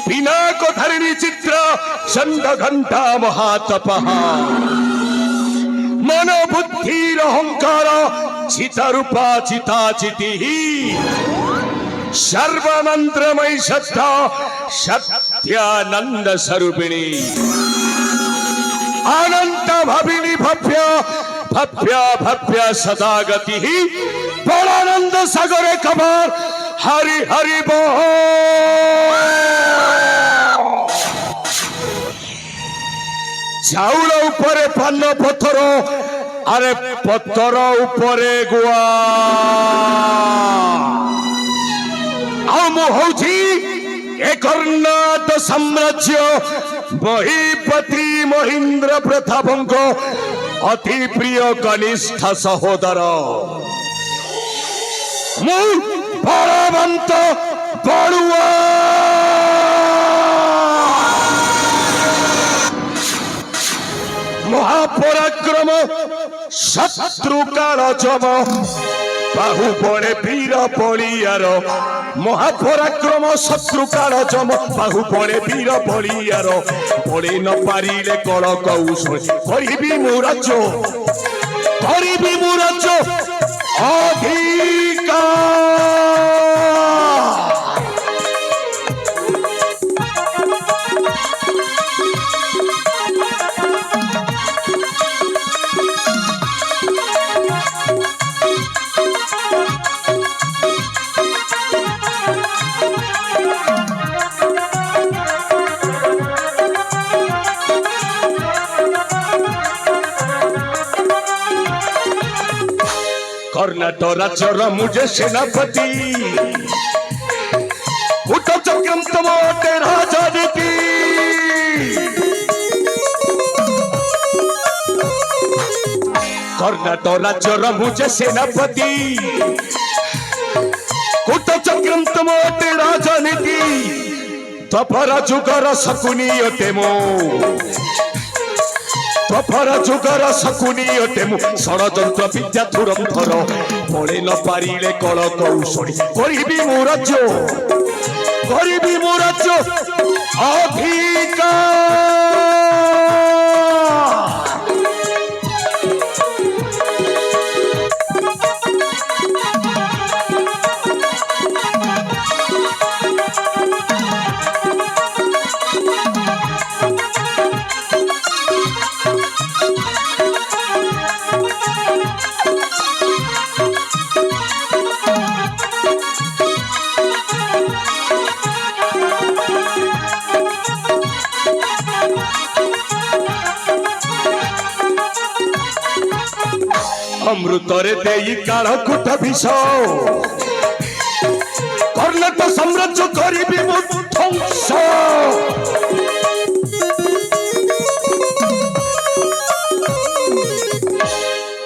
पिनाकधारिणी चित्र चंड घंटा महातपः मन बुद्धिर अहंकार चितारूपा चिताचिति सर्वमंत्रमयी सत्ता सत्यानंद स्वरूपिणी अनंत भविनी भव्य भव्य भव्य सदा गति बड़ानंद सागरे खबर हरि हरि बोल। चाउल उपरे पान पत्थर अरे पत्थर उपरे गुआ कर्नाट साम्राज्य महिपति महेंद्र प्रतापंक अति प्रिय कनिष्ठ सहोदर मु बलवंत बड़ुआ महापराक्रम शत्रु काल जम बाहुबले वीर बलियार महापराक्रम शत्रु काल जम बाहुबले वीर बलियार बड़े न पारिले कल कौशल करिबी मु राज्य अधिकार। कर्नाटक राज्यर मुझे सेनापति चक्रम तमोटे राजनीति कर्नाटक राज्यर मुझे सेनापति चक्रम तमोटे राजनीति तपर जुगर शकुनी अटे मो तफर जुगर शकुनी अटे मु षड़यंत्र विद्या धुरंधर बड़े न पारिले कल कौशली करिबी मु राज्य अधिकार। अमृतरे देई काल कुट विष कर्नाटक साम्राज्य करिबी मु ध्वंस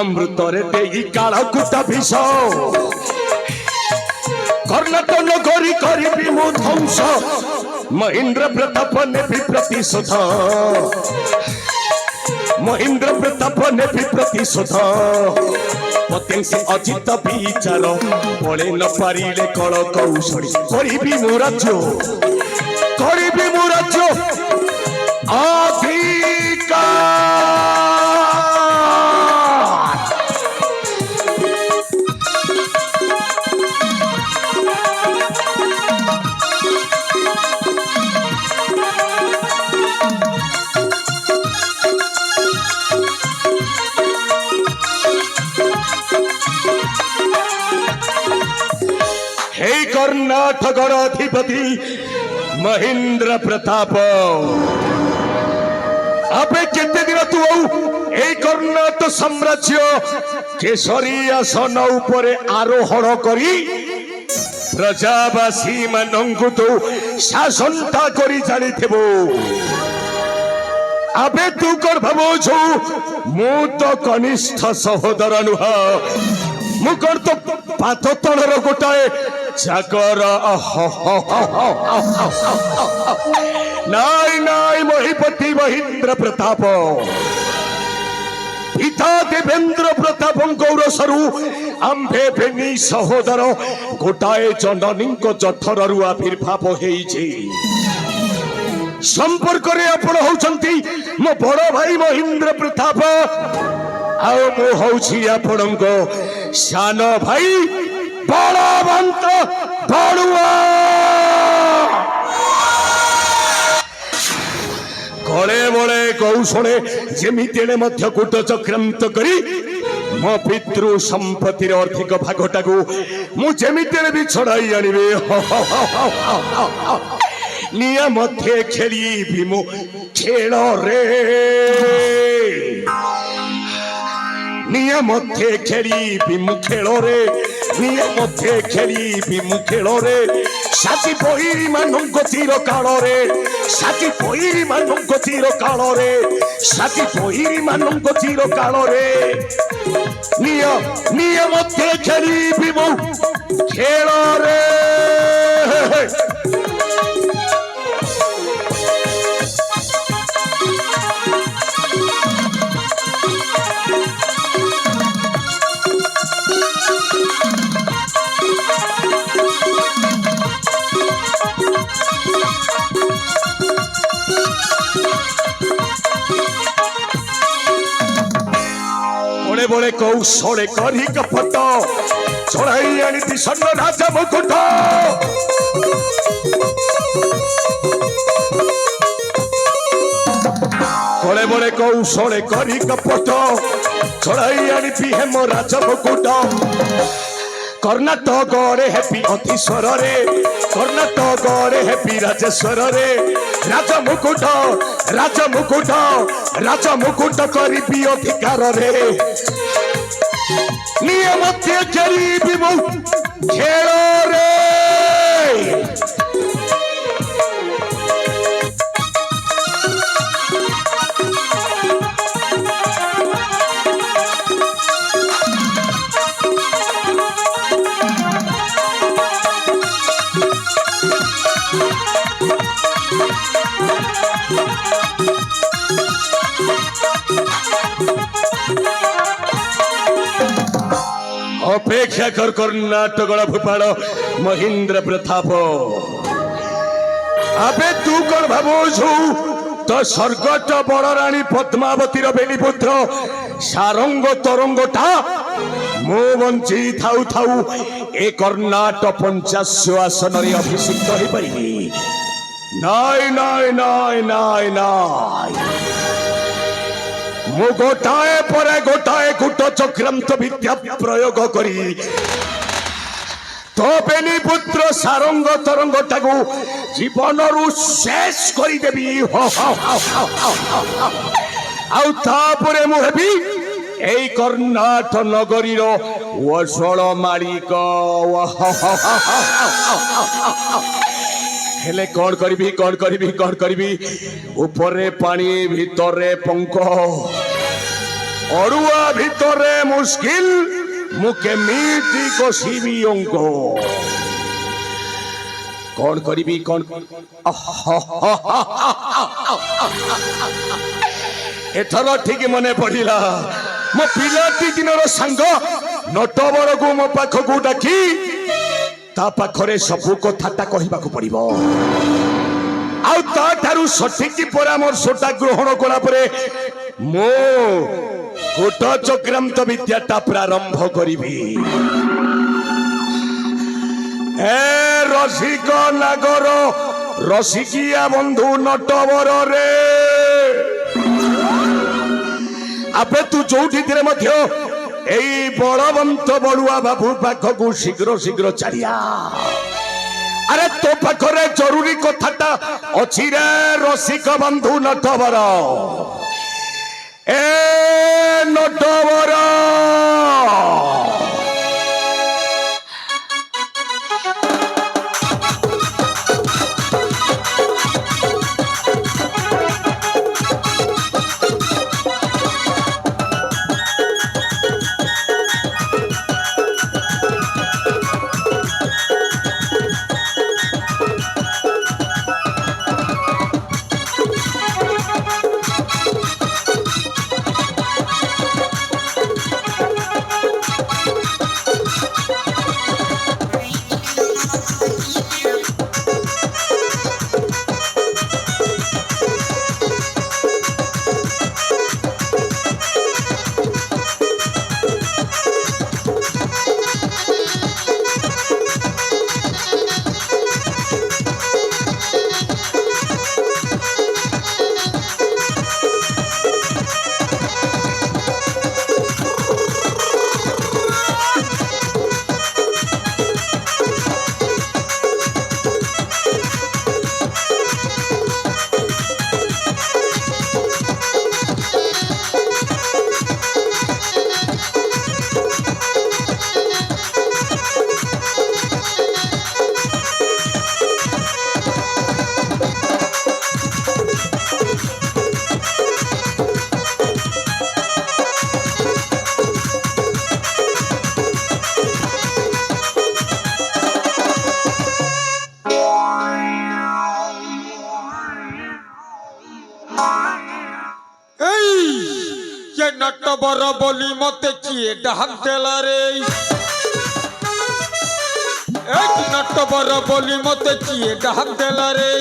अमृतरे देई काल कुट विष कर्नाटक नगरी करिबी मु ध्वंस महेंद्र प्रताप नेबी प्रतिशोध महेंद्र प्रताप नेबी प्रतिशोध पतें से अजित विचार बड़े न पारिले कल कौशली करिबी मु राज्य अधिकार। कर्नाटकर अधिपति महेंद्र प्रताप अबे केते दिन तू ए कर्नाटक साम्राज्य केसरी आसन उपरे आरोहण करी प्रजावासी मानंकु तो शासनता करी जानिथेबो अबे तू कर भाबुछु मु तो कनिष्ठ सहोदर नुह मु कर तो पाथ तळर गोटाए चाकर नाई नाई महिपति महेंद्र प्रताप पिता देवेंद्र प्रताप गौरसरु आंभे भेनी सहोदर गोटाए जननी जठरु आविर्भाव होइछि संपर्क रे आपण होउछंती मो बड़ भाई महेंद्र प्रताप आओ मो होउछि आपणको सान भाई बलवंत बड़ुआ गले बड़े कौशले जेमितेने मध्य कूट चक्रांत करी मो पितृ संपत्तिर अर्थिक भागटाकू मु जेमितेने भी छड़ाई आनिबे निया मध्य खेली भी मु खेल रे निया मध्य खेली भी मु खेल रे निया मध्य खेली भी मु खेल रे साथी बहिरी मानंग तीर काल रे साथी बहिरी मानंग तीर काल रे साथी बहिरी मानंग तीर काल रे निया मध्य खेली भी मु खेल रे बड़े कौशले करी कपट चढ़ाई आनी स्वर्ण राजा मुकुट बड़े बड़े कौशले करी कपट चढ़ाई आनी हेम राजा मुकुट कर्णाटक रे हेपी अतिश्वर रे कर्णाटक रे हेपी राजेश्वर रे राजा मुकुट करी अधिकार रे नियम खेली खेल रे अपेक्षा कर कर्णाटक भूपाल महेंद्र प्रताप अबे तू कौन भावुछु तो स्वर्गट बड़राणी पद्मावतीर बेलीपुत्र सारंग तरंगटा मो बंची थाउ थाउ ए कर्णाटक 50 आसन रे अभिषिक्त हो पारि नाय नाय नाय नाय नाय मु गोटाए परे गोटाए कूट चक्रांत विद्या प्रयोग करी तो बेली पुत्र सारंग तरंग टाकू जीवन रु शेष करी देबी आउे मुझे एई कर्णाटक नगरी वसल मालिक हेले कौन करी ऊपरे पानी भितरे पंख अरुआ भितरे मुश्किल मुके मीठी कषिबी अंक कौन करी कौन एथर ठीक मने पड़िला मो पिलाटी दिनर सांग नटवर को मो पाखकू डाकी ता पाखरे सबु कथाटा कहबाकू पड़िबो आउ ता थारु सठिक परामर्शटा ग्रहण कला परे मो कूट चक्रांत विद्याटा प्रारंभ करिबी ए रसिक नागर रसिकिया बंधु नटवर रे आबे तू जोठी तेरे मध्य एई बलवंत बड़ुआ बाबू पाखकू शीघ्र शीघ्र चलिया अरे तो पाखरे जरूरी कथाटा अछि रे रसिक बंधु नटवर ए नटवर নটবর বলি মতে কিয়ে ডাক দেলা রে এই নটবর বলি মতে কিয়ে ডাক দেলা রে